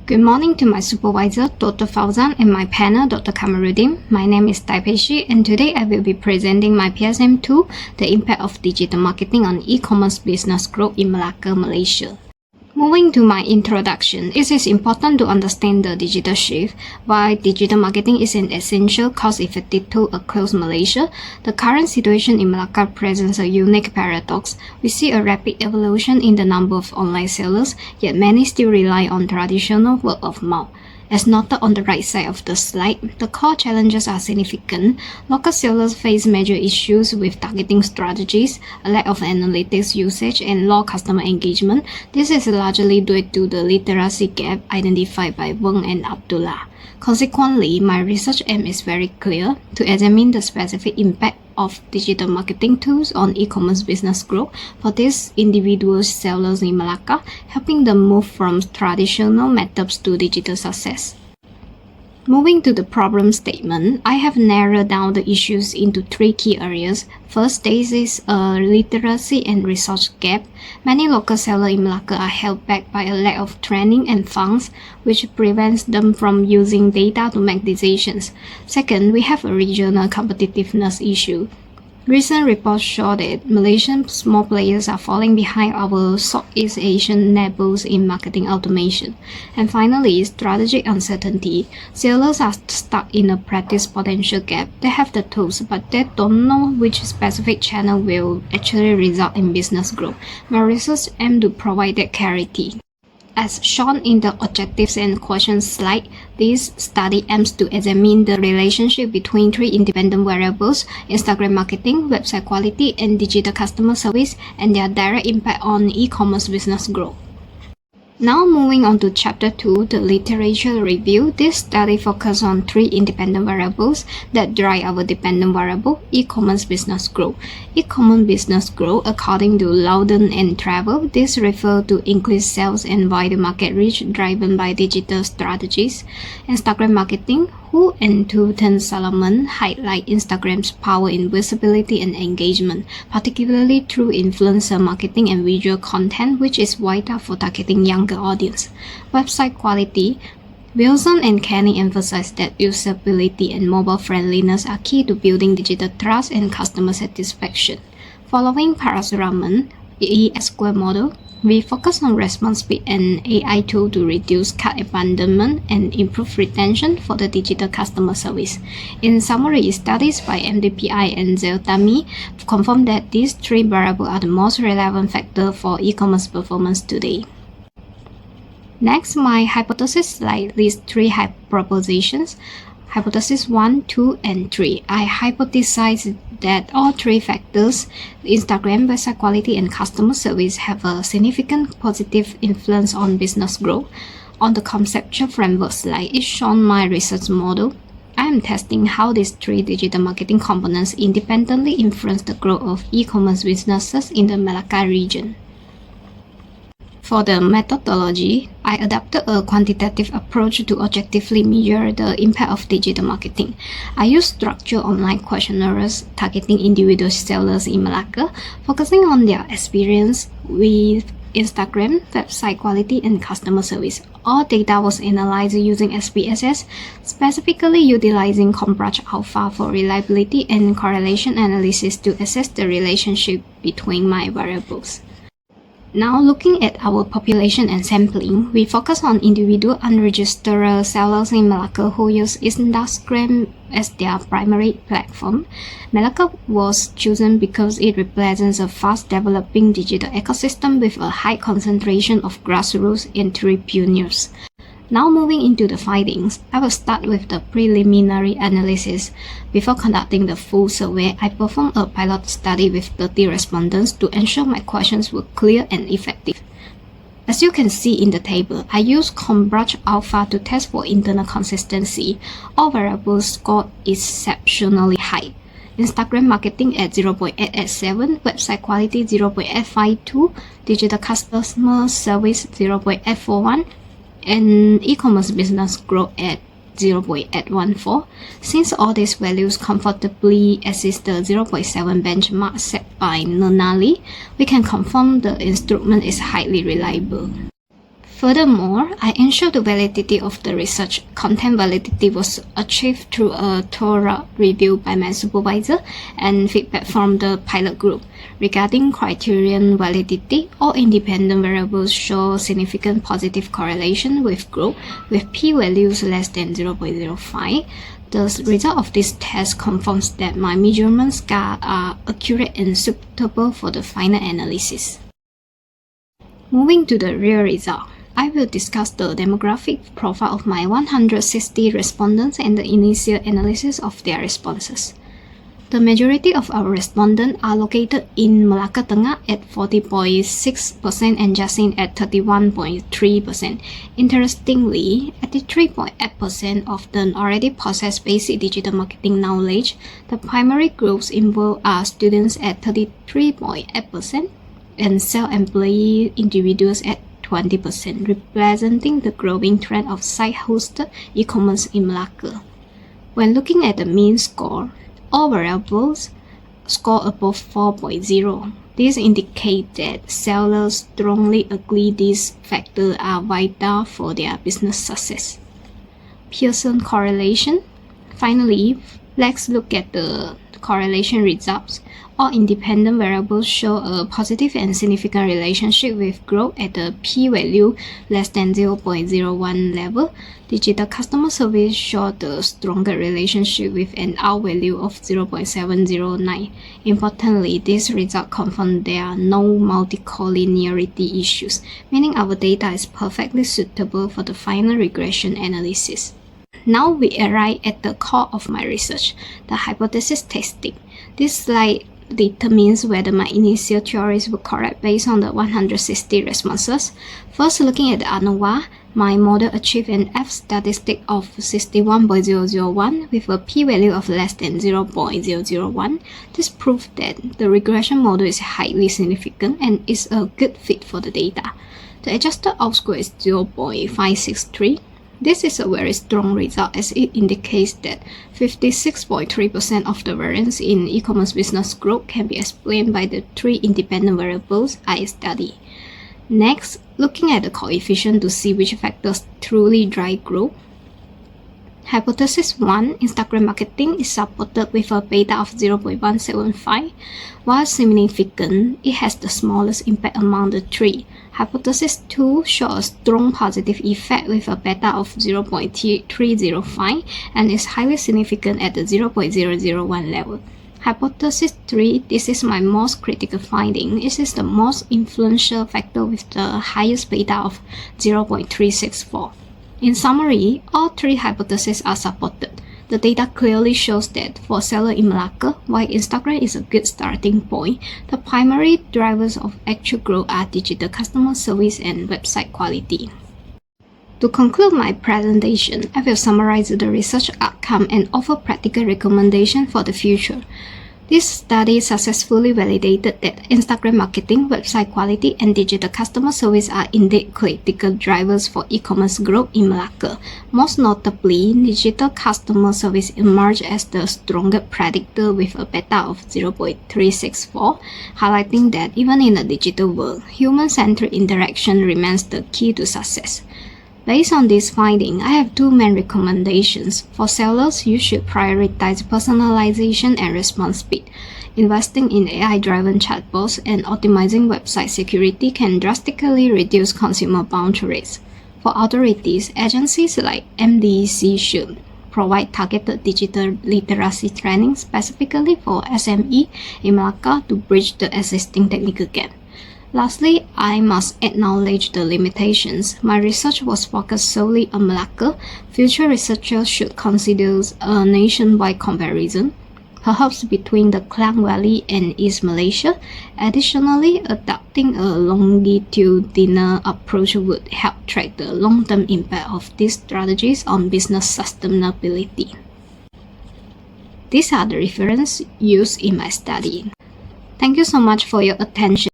Good morning to my supervisor, Dr. Fauzan, and my panel, Dr. Kamaruddin. My name is Taipeshi, and today I will be presenting my PSM2, the impact of digital marketing on e-commerce business growth in Malacca, Malaysia. Moving to my introduction, it is important to understand the digital shift. While digital marketing is an essential, cost-effective tool across Malaysia, the current situation in Malacca presents a unique paradox. We see a rapid evolution in the number of online sellers, yet many still rely on traditional word of mouth. As noted on the right side of the slide, the core challenges are significant. Local sellers face major issues with targeting strategies, a lack of analytics usage, and low customer engagement. This is largely due to the literacy gap identified by Weng and Abdullah. Consequently, my research aim is very clear: to examine the specific impact of digital marketing tools on e-commerce business growth for these individual sellers in Malacca, helping them move from traditional methods to digital success. Moving to the problem statement, I have narrowed down the issues into three key areas. First, there is a literacy and resource gap. Many local sellers in Malacca are held back by a lack of training and funds, which prevents them from using data to make decisions. Second, we have a regional competitiveness issue. Recent reports show that Malaysian small players are falling behind our Southeast Asian neighbors in marketing automation. And finally, strategic uncertainty. Sellers are stuck in a practice potential gap. They have the tools, but they don't know which specific channel will actually result in business growth. My research aims to provide that clarity. As shown in the objectives and questions slide, this study aims to examine the relationship between three independent variables: Instagram marketing, website quality, and digital customer service, and their direct impact on e-commerce business growth. Now moving on to Chapter 2, the literature review. This study focuses on three independent variables that drive our dependent variable, e-commerce business growth. E-commerce business growth, according to Loudon and Travel, this refers to increased sales and wider market reach driven by digital strategies. Instagram marketing, Hu and Tutan Solomon highlight Instagram's power in visibility and engagement, particularly through influencer marketing and visual content, which is vital for targeting younger audience. Website quality. Wilson and Kenny emphasize that usability and mobile friendliness are key to building digital trust and customer satisfaction. Following Parasuraman, E-square model, we focus on response speed and AI tool to reduce cart abandonment and improve retention for the digital customer service. In summary, studies by MDPI and Zeltami confirm that these three variables are the most relevant factor for e-commerce performance today. Next, my hypothesis slide lists three propositions. Hypothesis 1, 2, and 3. I hypothesize that all three factors, Instagram, website quality, and customer service, have a significant positive influence on business growth. On the conceptual framework slide is shown my research model. I am testing how these three digital marketing components independently influence the growth of e-commerce businesses in the Malacca region. For the methodology, I adopted a quantitative approach to objectively measure the impact of digital marketing. I used structured online questionnaires targeting individual sellers in Malacca, focusing on their experience with Instagram, website quality, and customer service. All data was analyzed using SPSS, specifically utilizing Comprach Alpha for reliability and correlation analysis to assess the relationship between my variables. Now looking at our population and sampling, we focus on individual unregistered sellers in Malacca who use Instagram as their primary platform. Malacca was chosen because it represents a fast-developing digital ecosystem with a high concentration of grassroots entrepreneurs. Now moving into the findings, I will start with the preliminary analysis. Before conducting the full survey, I performed a pilot study with 30 respondents to ensure my questions were clear and effective. As you can see in the table, I used Comprach Alpha to test for internal consistency. All variables scored exceptionally high. Instagram marketing at 0.887, website quality 0.852, digital customer service 0.841, and e-commerce business growth at 0.814. Since all these values comfortably exceed the 0.7 benchmark set by Nunali, we can confirm the instrument is highly reliable. Furthermore, I ensured the validity of the research. Content validity was achieved through a thorough review by my supervisor and feedback from the pilot group. Regarding criterion validity, all independent variables show significant positive correlation with growth with p-values less than 0.05. The result of this test confirms that my measurements are accurate and suitable for the final analysis. Moving to the real result, I will discuss the demographic profile of my 160 respondents and the initial analysis of their responses. The majority of our respondents are located in Malacca Tengah at 40.6% and Jasin at 31.3%. Interestingly, 83.8% of them already possess basic digital marketing knowledge. The primary groups involved are students at 33.8% and self-employed individuals at 20%, representing the growing trend of site-hosted e-commerce in Malacca. When looking at the mean score, all variables score above 4.0. This indicates that sellers strongly agree these factors are vital for their business success. Pearson correlation. Finally, let's look at the correlation results. All independent variables show a positive and significant relationship with growth at the p-value less than 0.01 level. Digital customer service showed a stronger relationship with an R-value of 0.709. Importantly, this result confirms there are no multicollinearity issues, meaning our data is perfectly suitable for the final regression analysis. Now we arrive at the core of my research, the hypothesis testing. This slide determines whether my initial theories were correct based on the 160 responses. First, looking at the ANOVA, my model achieved an F-statistic of 61.001 with a p-value of less than 0.001. This proves that the regression model is highly significant and is a good fit for the data. The adjusted outscore is 0.563. This is a very strong result as it indicates that 56.3% of the variance in e-commerce business growth can be explained by the three independent variables I studied. Next, looking at the coefficient to see which factors truly drive growth. Hypothesis 1, Instagram marketing is supported with a beta of 0.175. While significant, it has the smallest impact among the three. Hypothesis 2 shows a strong positive effect with a beta of 0.305 and is highly significant at the 0.001 level. Hypothesis 3, this is my most critical finding. This is the most influential factor with the highest beta of 0.364. In summary, all three hypotheses are supported. The data clearly shows that for sellers in Malacca, while Instagram is a good starting point, the primary drivers of actual growth are digital customer service and website quality. To conclude my presentation, I will summarize the research outcome and offer practical recommendations for the future. This study successfully validated that Instagram marketing, website quality, and digital customer service are indeed critical drivers for e-commerce growth in Malacca. Most notably, digital customer service emerged as the strongest predictor with a beta of 0.364, highlighting that even in a digital world, human-centered interaction remains the key to success. Based on this finding, I have two main recommendations. For sellers, you should prioritize personalization and response speed. Investing in AI-driven chatbots and optimizing website security can drastically reduce consumer bounce rates. For authorities, agencies like MDC should provide targeted digital literacy training specifically for SME in Malacca to bridge the existing technical gap. Lastly, I must acknowledge the limitations. My research was focused solely on Malacca. Future researchers should consider a nationwide comparison, perhaps between the Klang Valley and East Malaysia. Additionally, adopting a longitudinal approach would help track the long-term impact of these strategies on business sustainability. These are the references used in my study. Thank you so much for your attention.